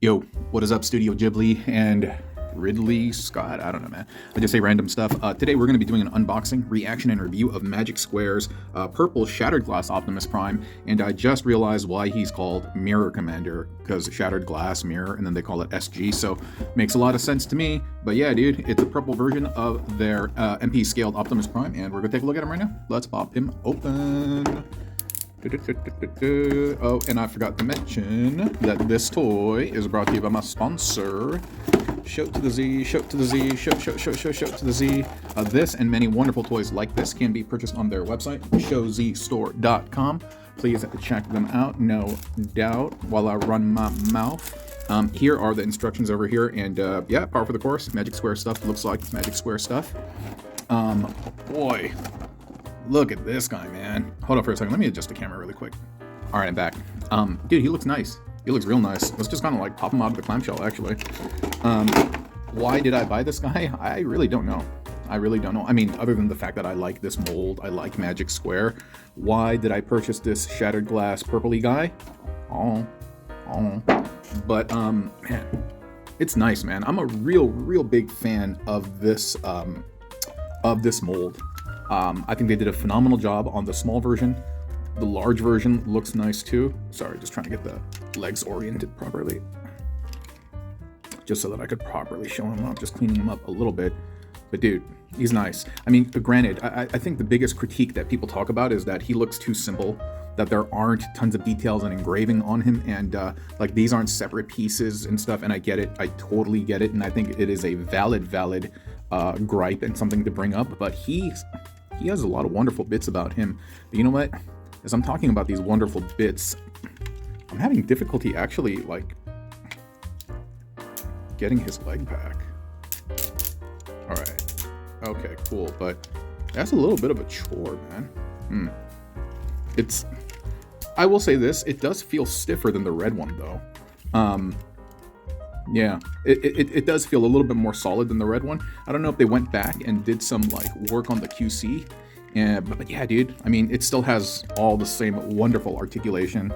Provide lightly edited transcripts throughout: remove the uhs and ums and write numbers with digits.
Yo, what is up, Studio Ghibli and Ridley Scott? I don't know, man. I just say random stuff. Today we're going to be doing an unboxing, reaction, and review of Magic Square's purple Shattered Glass Optimus Prime. And I just realized why he's called Mirror Commander, because Shattered Glass, Mirror, and then they call it SG. So makes a lot of sense to me. But yeah, dude, it's a purple version of their MP scaled Optimus Prime, and we're going to take a look at him right now. Let's pop him open. Oh, and I forgot to mention that this toy is brought to you by my sponsor, Shout to the Z, Shout to the Z, Shout to the Z. This and many wonderful toys like this can be purchased on their website, showzstore.com. Please check them out, no doubt, while I run my mouth. Here are the instructions over here, and yeah, par for the course. Magic Square stuff looks like Magic Square stuff. Boy. Look at this guy, man. Hold on for a second. Let me adjust the camera really quick. All right, I'm back. Dude, he looks nice. He looks real nice. Let's just kind of like pop him out of the clamshell, actually. Why did I buy this guy? I really don't know. I mean, other than the fact that I like this mold, I like Magic Square. Why did I purchase this Shattered Glass purpley guy? But, man, it's nice, man. I'm a real big fan of this mold. I think they did a phenomenal job on the small version. The large version looks nice too. Sorry, just trying to get the legs oriented properly. Just so that I could properly show him up, just cleaning him up a little bit. But dude, he's nice. I mean, granted, I think the biggest critique that people talk about is that he looks too simple, that there aren't tons of details and engraving on him, and like these aren't separate pieces and stuff, and I get it. I totally get it, and I think it is a valid gripe and something to bring up, but he has a lot of wonderful bits about him. But you know what? As I'm talking about these wonderful bits, I'm having difficulty actually, like, getting his leg back. All right. Okay, cool. But that's a little bit of a chore, man. I will say this, it does feel stiffer than the red one, though. Yeah, it does feel a little bit more solid than the red one. I don't know if they went back and did some like work on the QC, but yeah, dude. I mean, it still has all the same wonderful articulation.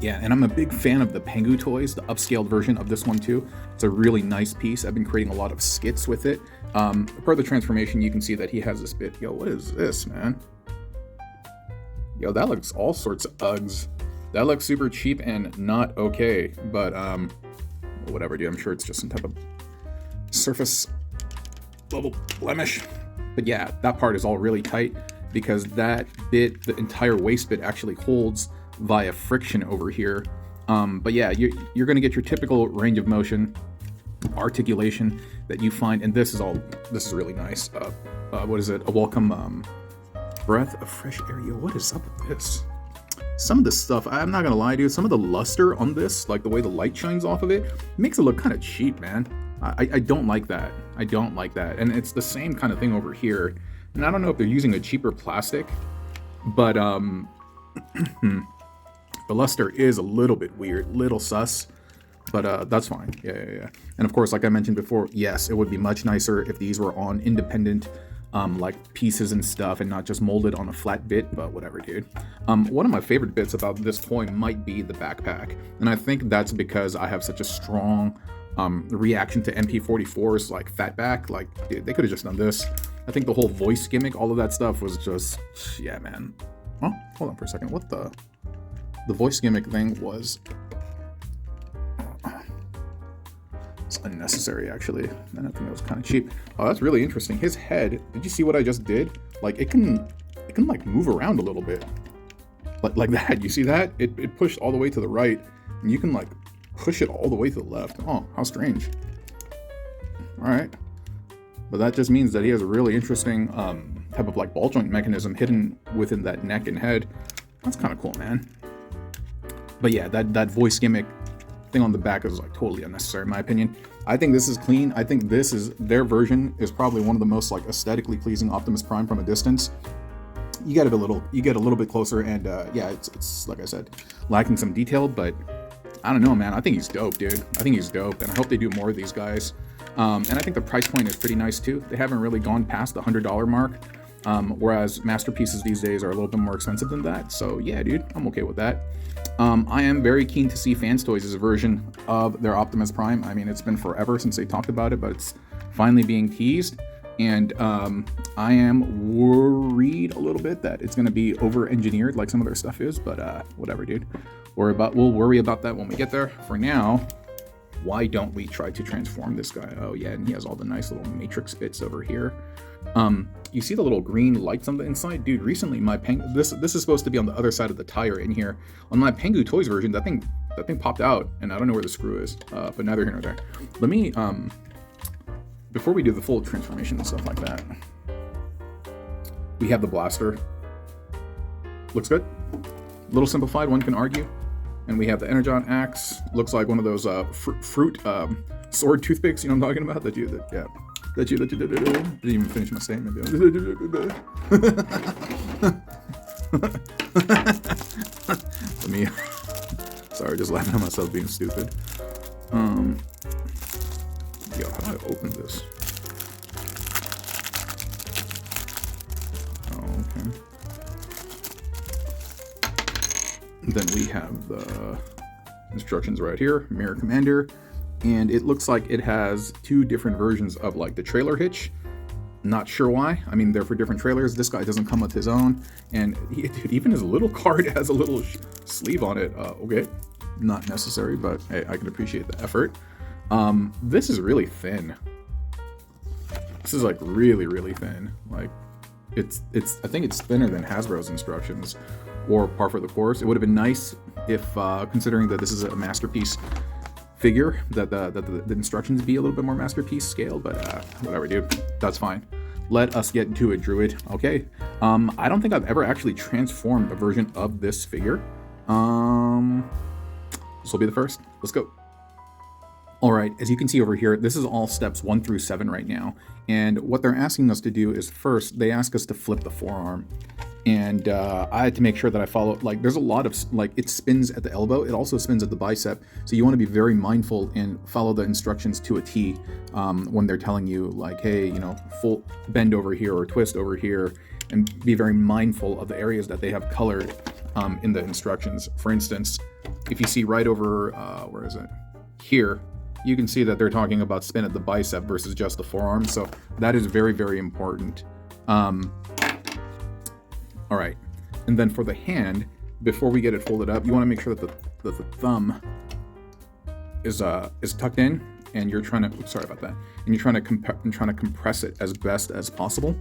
Yeah, and I'm a big fan of the Pengu toys, the upscaled version of this one too. It's a really nice piece. I've been creating a lot of skits with it. Per the transformation, you can see that he has this bit. Yo, what is this, man? Yo, that looks all sorts of Uggs. That looks super cheap and not okay, but whatever, dude. I'm sure it's just some type of surface level blemish. But yeah, that part is all really tight because that bit, the entire waist bit, actually holds via friction over here. But yeah, you're gonna get your typical range of motion, articulation that you find, and this is really nice. What is it? A welcome breath of fresh air. Yo, what is up with this? Some of the stuff, I'm not gonna lie, dude, some of the luster on this, like the way the light shines off of it, makes it look kind of cheap, man. I don't like that. I don't like that. And it's the same kind of thing over here. And I don't know if they're using a cheaper plastic, but the luster is a little bit weird, little sus, but that's fine. Yeah. And of course, like I mentioned before, yes, it would be much nicer if these were on independent like pieces and stuff and not just molded on a flat bit, but whatever, dude. One of my favorite bits about this toy might be the backpack, and I think that's because I have such a strong reaction to MP44's like fat back. Like, dude, they could have just done this. I think the whole voice gimmick, all of that stuff was just, yeah, man. Oh, hold on for a second. What the voice gimmick thing was, it's unnecessary, actually. And I think it was kind of cheap. Oh, that's really interesting. His head, did you see what I just did? Like, it can like move around a little bit. Like that, you see that? It pushed all the way to the right, and you can like push it all the way to the left. Oh, how strange. All right. But that just means that he has a really interesting type of like ball joint mechanism hidden within that neck and head. That's kind of cool, man. But yeah, that voice gimmick thing on the back is like totally unnecessary in my opinion. I think this is clean. I think this is, their version is probably one of the most like aesthetically pleasing Optimus Prime from a distance. You get a little bit closer, and yeah, it's like I said, lacking some detail, but I don't know, man. I think he's dope, dude. I think he's dope, and I hope they do more of these guys. And I think the price point is pretty nice too. They haven't really gone past the $100 mark, whereas masterpieces these days are a little bit more expensive than that. So yeah, dude, I'm okay with that. I am very keen to see Fans Toys' version of their Optimus Prime. I mean, it's been forever since they talked about it, but it's finally being teased. And I am worried a little bit that it's going to be over-engineered like some of their stuff is, but whatever, dude. We'll worry about that when we get there. For now, why don't we try to transform this guy? Oh yeah, and he has all the nice little matrix bits over here. You see the little green lights on the inside? Dude, recently my this is supposed to be on the other side of the tire in here. On my Pengu Toys version, that thing popped out, and I don't know where the screw is, but neither here nor there. Let me, before we do the full transformation and stuff like that, we have the blaster. Looks good. A little simplified, one can argue. And we have the Energon axe. Looks like one of those fruit sword toothpicks, you know what I'm talking about? Didn't even finish my statement. Let me, sorry, just laughing at myself being stupid. Yo, how do I open this? Oh, okay. Then we have the instructions right here, Mirror Commander, and it looks like it has two different versions of like the trailer hitch. Not sure why. I mean, they're for different trailers. This guy doesn't come with his own, and dude, even his little card has a little sleeve on it. Okay, not necessary, but hey, I can appreciate the effort. This is really thin. This is like really thin. Like, it's I think it's thinner than Hasbro's instructions or par for the course. It would have been nice if, considering that this is a masterpiece figure, that the instructions be a little bit more masterpiece scale, but whatever, dude, that's fine. Let us get into it, Druid. Okay. I don't think I've ever actually transformed a version of this figure. This will be the first. Let's go. All right, as you can see over here, this is all steps 1 through 7 right now. And what they're asking us to do is, first, they ask us to flip the forearm. And I had to make sure that I follow, like, there's a lot of, like, it spins at the elbow. It also spins at the bicep. So you want to be very mindful and follow the instructions to a T when they're telling you, like, hey, you know, full bend over here or twist over here, and be very mindful of the areas that they have colored in the instructions. For instance, if you see right over, where is it? Here, you can see that they're talking about spin at the bicep versus just the forearm. So that is very important. All right, and then for the hand, before we get it folded up, you want to make sure that the thumb is tucked in, and you're trying to, sorry about that, and you're trying to compress it as best as possible.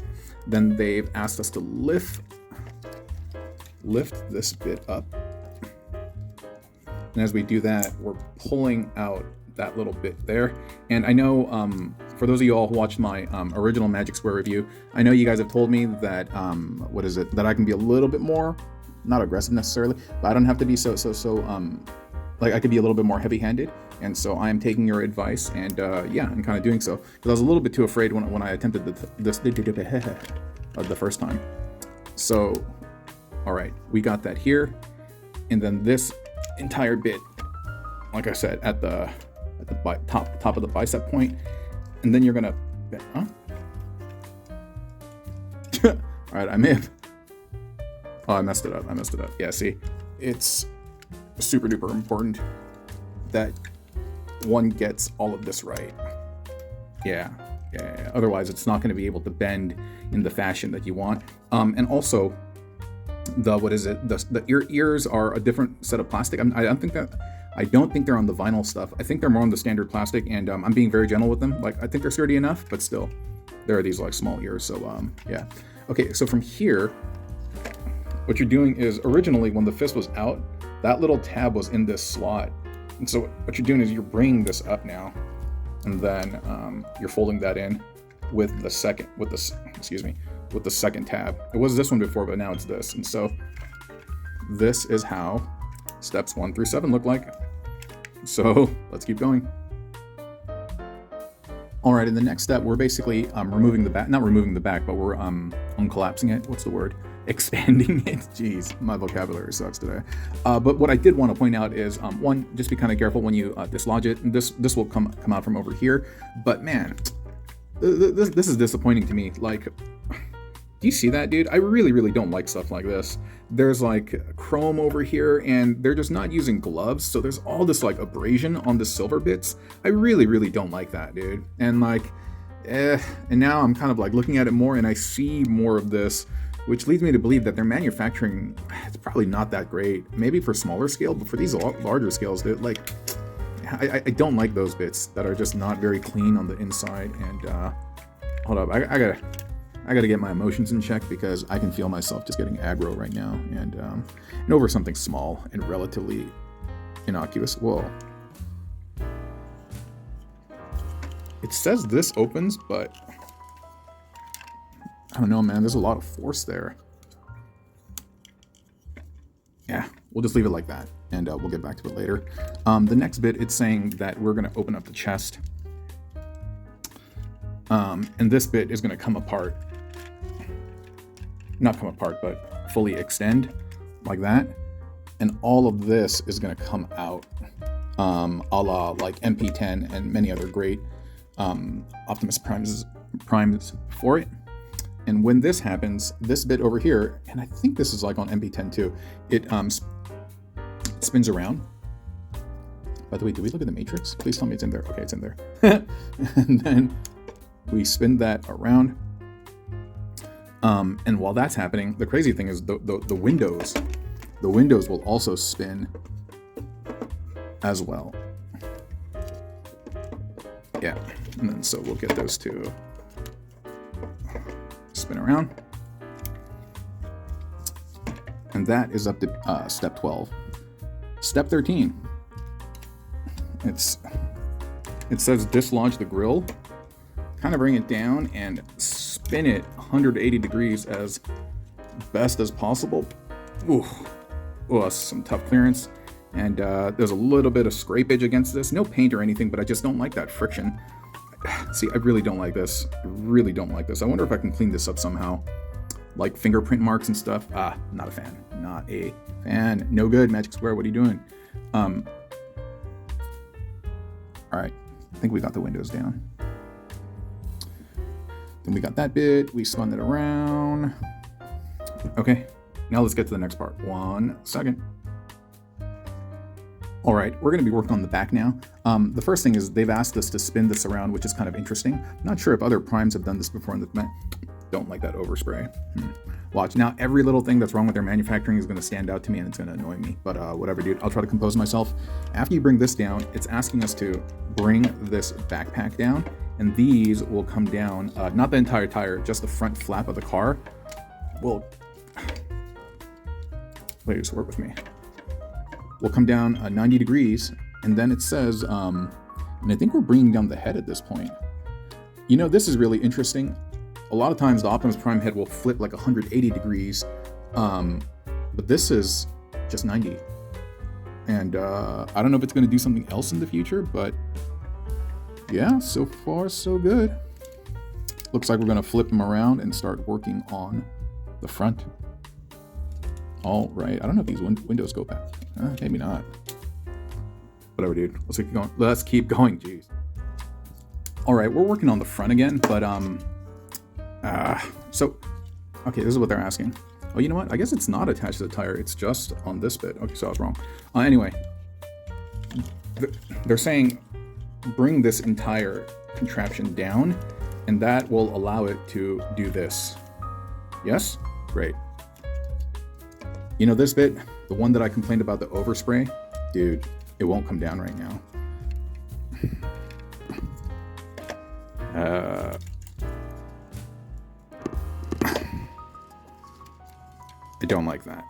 Then they've asked us to lift this bit up, and as we do that, we're pulling out that little bit there. And I know for those of you all who watched my original Magic Square review, I know you guys have told me that that I can be a little bit more, not aggressive necessarily, but I don't have to be so like, I could be a little bit more heavy-handed. And so I am taking your advice, and yeah, I'm kind of doing so, because I was a little bit too afraid when I attempted this the first time. So all right, we got that here, and then this entire bit, like I said, at the top of the bicep point, and then you're gonna, huh? All right, I may have. Oh, I messed it up. Yeah, see, it's super duper important that one gets all of this right. Yeah. Otherwise, it's not going to be able to bend in the fashion that you want. And also, the ears are a different set of plastic. I don't think they're on the vinyl stuff. I think they're more on the standard plastic, and I'm being very gentle with them. Like, I think they're sturdy enough, but still, there are these like small ears. So yeah. Okay, so from here, what you're doing is, originally when the fist was out, that little tab was in this slot, and so what you're doing is you're bringing this up now, and then you're folding that in with the second tab. It was this one before, but now it's this, and so this is how steps 1 through 7 look like. So let's keep going. All right, in the next step, we're basically removing the back, not removing the back, but we're uncollapsing it. What's the word? Expanding it. Jeez, my vocabulary sucks today. But what I did want to point out is, one, just be kind of careful when you dislodge it. This will come out from over here. But man, this is disappointing to me. Like, Do you see that, dude? I really don't like stuff like this. There's like chrome over here, and they're just not using gloves, so there's all this like abrasion on the silver bits. I really don't like that, dude. And like, and now I'm kind of like looking at it more, and I see more of this, which leads me to believe that their manufacturing, it's probably not that great. Maybe for smaller scale, but for these larger scales, dude, like, I don't like those bits that are just not very clean on the inside. And hold up, I gotta get my emotions in check, because I can feel myself just getting aggro right now, and over something small and relatively innocuous. Whoa. It says this opens, but I don't know, man. There's a lot of force there. Yeah, we'll just leave it like that, and we'll get back to it later. The next bit, it's saying that we're gonna open up the chest, and this bit is gonna come apart. Not come apart, but fully extend like that, and all of this is going to come out, a la like MP10 and many other great Optimus primes for it. And when this happens, this bit over here, and I think this is like on MP10 too, it spins around. By the way, did we look at the matrix? Please tell me it's in there. Okay, it's in there. And then we spin that around. And while that's happening, the crazy thing is the windows will also spin as well. Yeah, and then so we'll get those to spin around. And that is up to step 12. Step 13. It says dislodge the grill, kind of bring it down and spin it 180 degrees as best as possible. Ooh, that's some tough clearance. And there's a little bit of scrapage against this. No paint or anything, but I just don't like that friction. See, I really don't like this. I really don't like this. I wonder if I can clean this up somehow. Like fingerprint marks and stuff. Not a fan. Not a fan. No good, Magic Square. What are you doing? All right. I think we got the windows down. Then we got that bit. We spun it around. Okay. Now let's get to the next part. 1 second. All right, we're going to be working on the back now. The first thing is they've asked us to spin this around, which is kind of interesting. I'm not sure if other primes have done this before in the don't like that overspray. Watch. Now every little thing that's wrong with their manufacturing is going to stand out to me, and it's going to annoy me. But whatever, dude. I'll try to compose myself. After you bring this down, it's asking us to bring this backpack down, and these will come down, not the entire tire, just the front flap of the car. Well, please work with me. Will come down 90 degrees, and then it says, and I think we're bringing down the head at this point. You know, this is really interesting. A lot of times the Optimus Prime head will flip like 180 degrees, but this is just 90. And I don't know if it's going to do something else in the future, but yeah, so far so good. Looks like we're going to flip them around and start working on the front. All right, I don't know if these windows go back. Maybe not. Whatever, dude. Let's keep going. Let's keep going. Jeez. All right, we're working on the front again, but so okay, this is what they're asking. Oh, you know what? I guess it's not attached to the tire. It's just on this bit. Okay, so I was wrong. Anyway, they're saying bring this entire contraption down, and that will allow it to do this. Yes? Great. You know this bit, the one that I complained about, the overspray? Dude, it won't come down right now. I don't like that.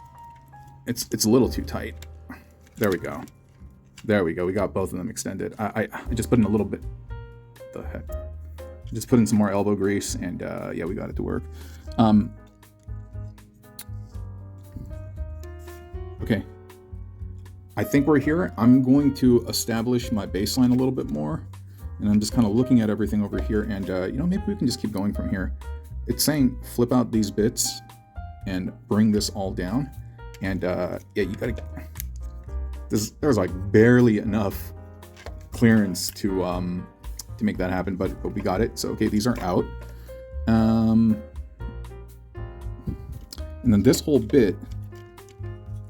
It's a little too tight. There we go. There we go. We got both of them extended. I just put in a little bit. What the heck? Just put in some more elbow grease, and yeah, we got it to work. Okay, I think we're here. I'm going to establish my baseline a little bit more, and I'm just kind of looking at everything over here, and you know, maybe we can just keep going from here. It's saying flip out these bits and bring this all down, and yeah, you gotta. There's like barely enough clearance to make that happen, but we got it. So okay, these are out. And then this whole bit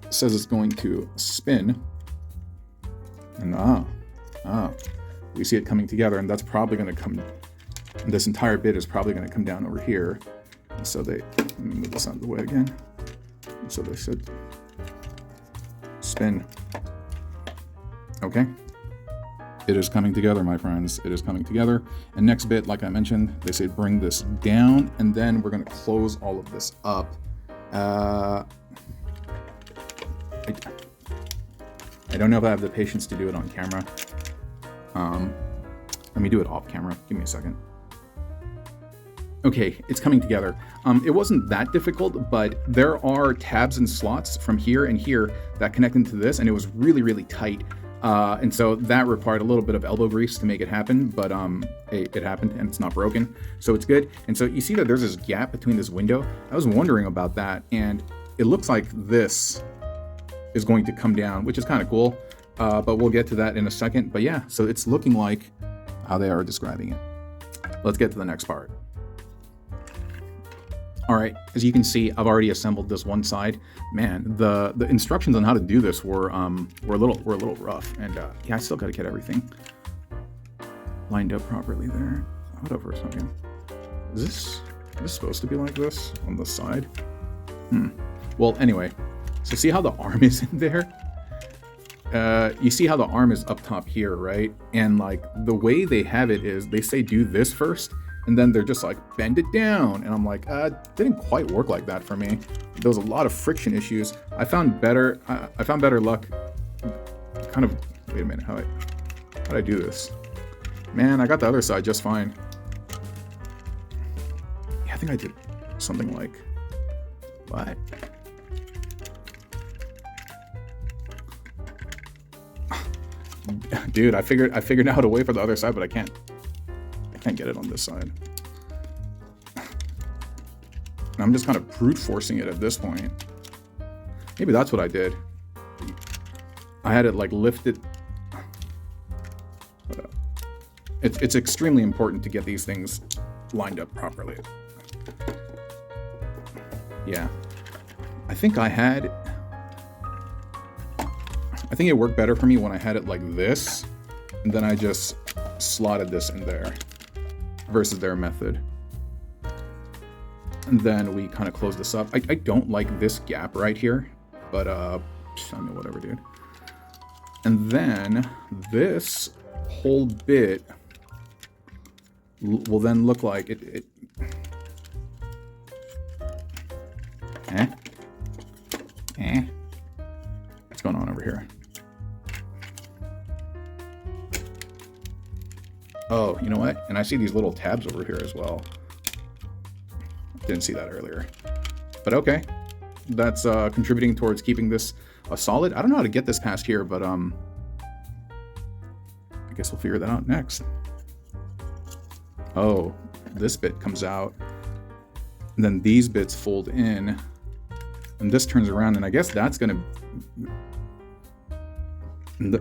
says it's going to spin. And we see it coming together, and that's probably going to come, this entire bit is probably going to come down over here. And so let me move this out of the way again. And so they should spin. Okay. It is coming together, my friends. It is coming together. And next bit, like I mentioned, they say bring this down, and then we're going to close all of this up. I don't know if I have the patience to do it on camera. Let me do it off camera. Give me a second. Okay, it's coming together. It wasn't that difficult, but there are tabs and slots from here and here that connect into this, and it was really, really tight. And so that required a little bit of elbow grease to make it happen, but it happened, and it's not broken, so it's good. And so you see that there's this gap between this window. I was wondering about that, and it looks like this is going to come down, which is kind of cool, but we'll get to that in a second. But yeah, so it's looking like how they are describing it. Let's get to the next part. All right, as you can see, I've already assembled this one side. Man, the instructions on how to do this were a little rough, and yeah, I still got to get everything lined up properly there. Hold up for a second. Is this supposed to be like this on the side? Well, anyway, so see how the arm is in there? You see how the arm is up top here, right? And like the way they have it is they say do this first, and then they're just like bend it down, and I'm like, didn't quite work like that for me. There was a lot of friction issues. I found better luck. Kind of, wait a minute, how'd I do this? Man, I got the other side just fine. Yeah, I think I did something like, what? Dude, I figured out a way for the other side, but I can't get it on this side. And I'm just kind of brute forcing it at this point. Maybe that's what I did. I had it like lifted. It's extremely important to get these things lined up properly. Yeah. I think it worked better for me when I had it like this, and then I just slotted this in there versus their method. And then we kind of close this up. I don't like this gap right here, but I mean, whatever, dude. And then this whole bit will then look like it. What's going on over here? Oh, you know what? And I see these little tabs over here as well. Didn't see that earlier. But okay. That's contributing towards keeping this solid. I don't know how to get this past here, but I guess we'll figure that out next. Oh, this bit comes out. And then these bits fold in. And this turns around, and I guess that's gonna... And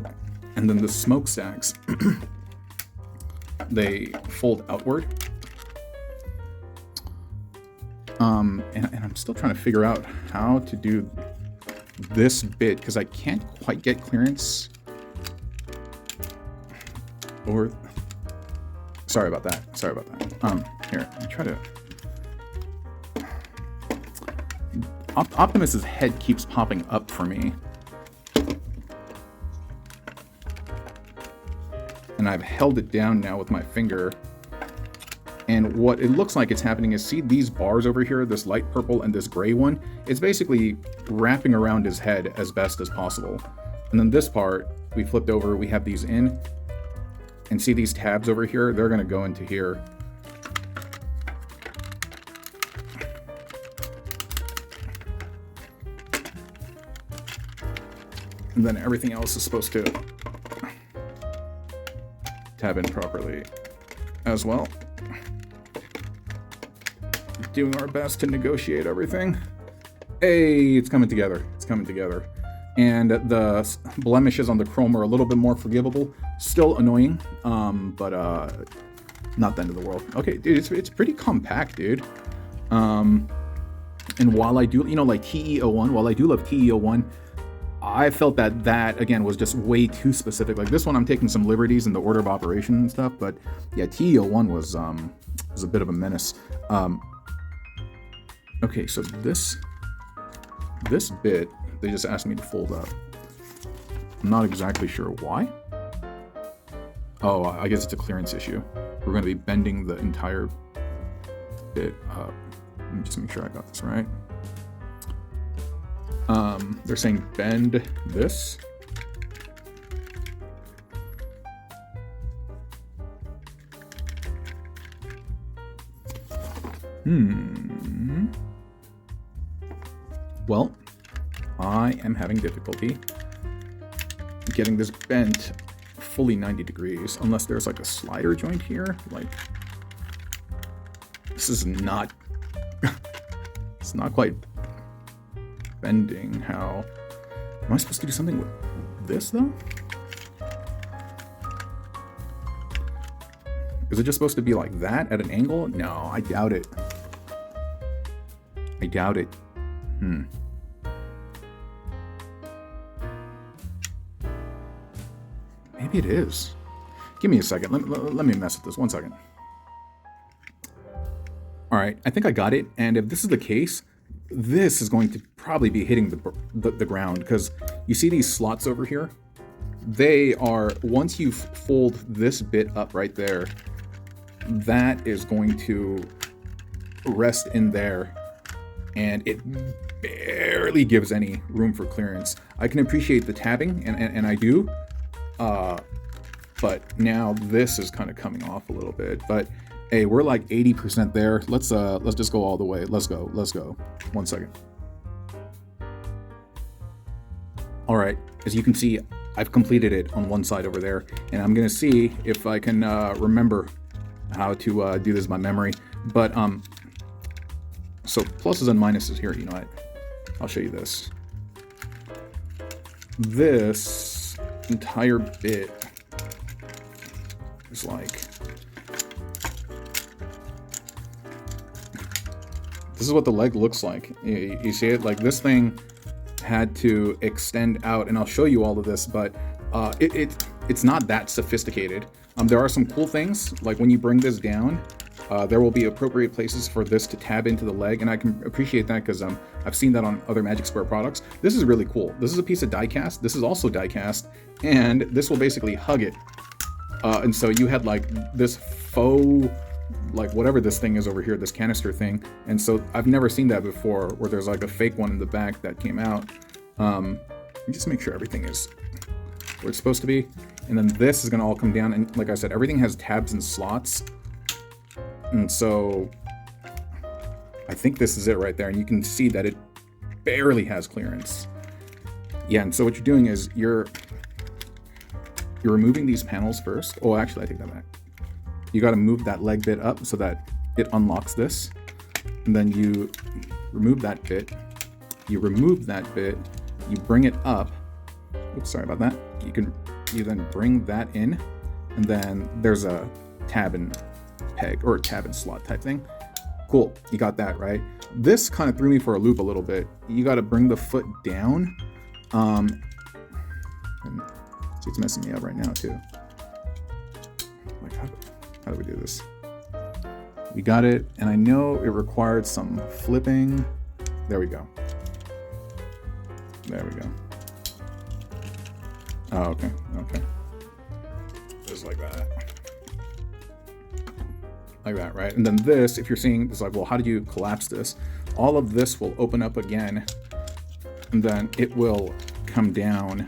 then the smokestacks... they fold outward. And I'm still trying to figure out how to do this bit, because I can't quite get clearance. Or... Sorry about that. Here, I'll try to... Optimus's head keeps popping up for me. And I've held it down now with my finger. And what it looks like it's happening is, see these bars over here, this light purple and this gray one? It's basically wrapping around his head as best as possible. And then this part, we flipped over, we have these in. And see these tabs over here? They're gonna go into here. And then everything else is supposed to tab in properly as well. Doing our best to negotiate everything. Hey, it's coming together. It's coming together. And the blemishes on the chrome are a little bit more forgivable. Still annoying, but not the end of the world. Okay, dude, it's pretty compact, dude. And while I do, you know, like TE01, while I do love TE01, I felt that again was just way too specific. Like this one, I'm taking some liberties in the order of operation and stuff, but yeah, TE01 was a bit of a menace. Okay, so this bit they just asked me to fold up. I'm not exactly sure why. Oh, I guess it's a clearance issue. We're going to be bending the entire bit up. Let me just make sure I got this right. They're saying bend this. Well, I am having difficulty getting this bent fully 90 degrees, unless there's like a slider joint here. Like, this is not, it's not quite bending. How, am I supposed to do something with this though? Is it just supposed to be like that at an angle? No, I doubt it. I doubt it. Maybe it is. Give me a second. Let me mess with this. 1 second. All right, I think I got it. And if this is the case, this is going to probably be hitting the ground, because you see these slots over here? They are, once you fold this bit up right there, that is going to rest in there, and it barely gives any room for clearance. I can appreciate the tabbing, and I do, but now this is kind of coming off a little bit. But hey, we're like 80% there. Let's just go all the way. Let's go. 1 second. All right, as you can see, I've completed it on one side over there, and I'm gonna see if I can remember how to do this by memory. But so pluses and minuses here. You know what? I'll show you this. This entire bit is like, this is what the leg looks like. You see it? Like, this thing had to extend out, and I'll show you all of this, but it's not that sophisticated. There are some cool things, like when you bring this down, there will be appropriate places for this to tab into the leg, and I can appreciate that because I've seen that on other Magic Square products. This is really cool. This is a piece of die cast. This is also die cast, and this will basically hug it. And so you had like this faux, like whatever this thing is over here, this canister thing. And so I've never seen that before, where there's like a fake one in the back that came out. Let me just make sure everything is where it's supposed to be. And then this is gonna all come down, and like I said, everything has tabs and slots. And so I think this is it right there, and you can see that it barely has clearance. Yeah, and so what you're doing is you're removing these panels first. Oh, actually, I take that back. You got to move that leg bit up so that it unlocks this, and then you remove that bit. You remove that bit. You bring it up. Oops, sorry about that. You then bring that in, and then there's a tab and peg, or a tab and slot type thing. Cool, you got that right. This kind of threw me for a loop a little bit. You got to bring the foot down. And see, it's messing me up right now too. Like, how do we do this? We got it, and I know it required some flipping. There we go. There we go. Oh, okay. Just like that. Like that, right? And then this, if you're seeing, it's like, well, how do you collapse this? All of this will open up again, and then it will come down,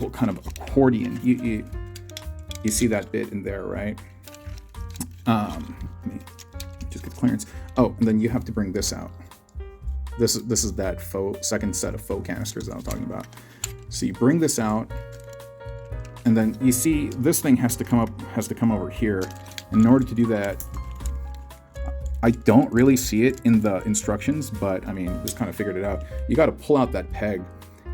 will kind of accordion. You see that bit in there, right? Let me just get clearance. Oh, and then you have to bring this out. This is that second set of faux canisters that I'm talking about. So you bring this out, and then you see this thing has to come over here. And in order to do that, I don't really see it in the instructions, but I mean, just kind of figured it out. You got to pull out that peg,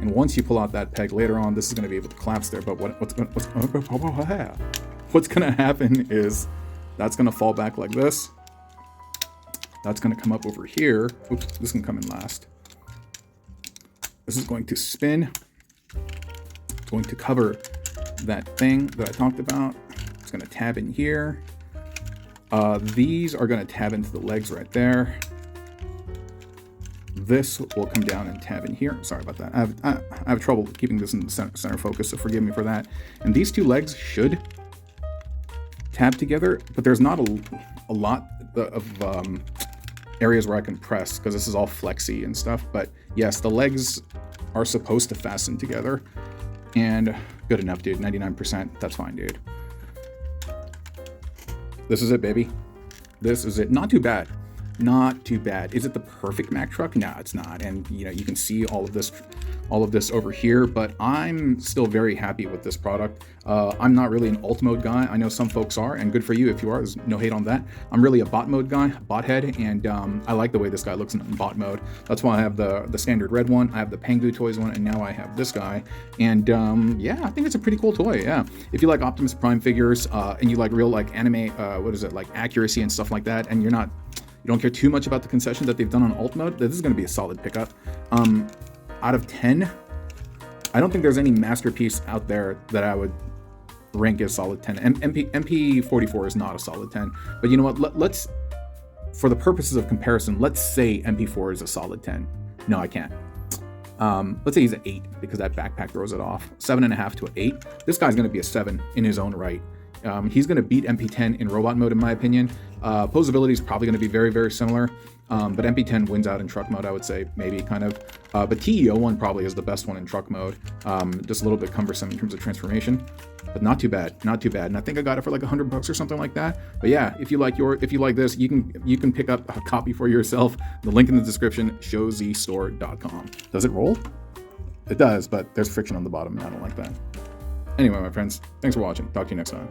and once you pull out that peg, later on, this is going to be able to collapse there. But what's going to happen is that's going to fall back like this, That's going to come up over here. Oops, this can come in last. This is going to spin. It's going to cover that thing that I talked about. It's going to tab in here. These are going to tab into the legs right there. This will come down and tab in here. Sorry about that. I have trouble keeping this in the center focus, so forgive me for that. And these two legs should tab together, but there's not a lot of areas where I can press because this is all flexy and stuff. But yes, the legs are supposed to fasten together, and good enough, dude. 99%. That's fine, dude. This is it, baby. This is it. Not too bad. Not too bad. Is it the perfect Mack truck? No, it's not. And you know, you can see all of this over here, but I'm still very happy with this product. I'm not really an alt mode guy. I know some folks are, and good for you if you are. There's no hate on that. I'm really a bot mode guy, bot head, and I like the way this guy looks in bot mode. That's why I have the standard red one, I have the Pengu Toys one, and now I have this guy. And yeah, I think it's a pretty cool toy. Yeah, if you like Optimus Prime figures and you like real like anime, what is it, like accuracy and stuff like that, and you don't care too much about the concession that they've done on alt mode, this is going to be a solid pickup. Out of 10, I don't think there's any masterpiece out there that I would rank as solid 10. MP44 is not a solid 10, but you know what? Let's, for the purposes of comparison, let's say MP4 is a solid 10. No, I can't. Let's say he's an 8 because that backpack throws it off. 7.5 to an 8. This guy's going to be a 7 in his own right. He's going to beat MP10 in robot mode, in my opinion. Posability is probably going to be very, very similar. But MP10 wins out in truck mode, I would say, maybe, kind of. But TE01 probably is the best one in truck mode. Just a little bit cumbersome in terms of transformation, but not too bad, not too bad. And I think I got it for like $100 or something like that. But yeah, if you like this, you can pick up a copy for yourself. The link in the description, showzstore.com. Does it roll? It does, but there's friction on the bottom, and I don't like that. Anyway, my friends, thanks for watching. Talk to you next time.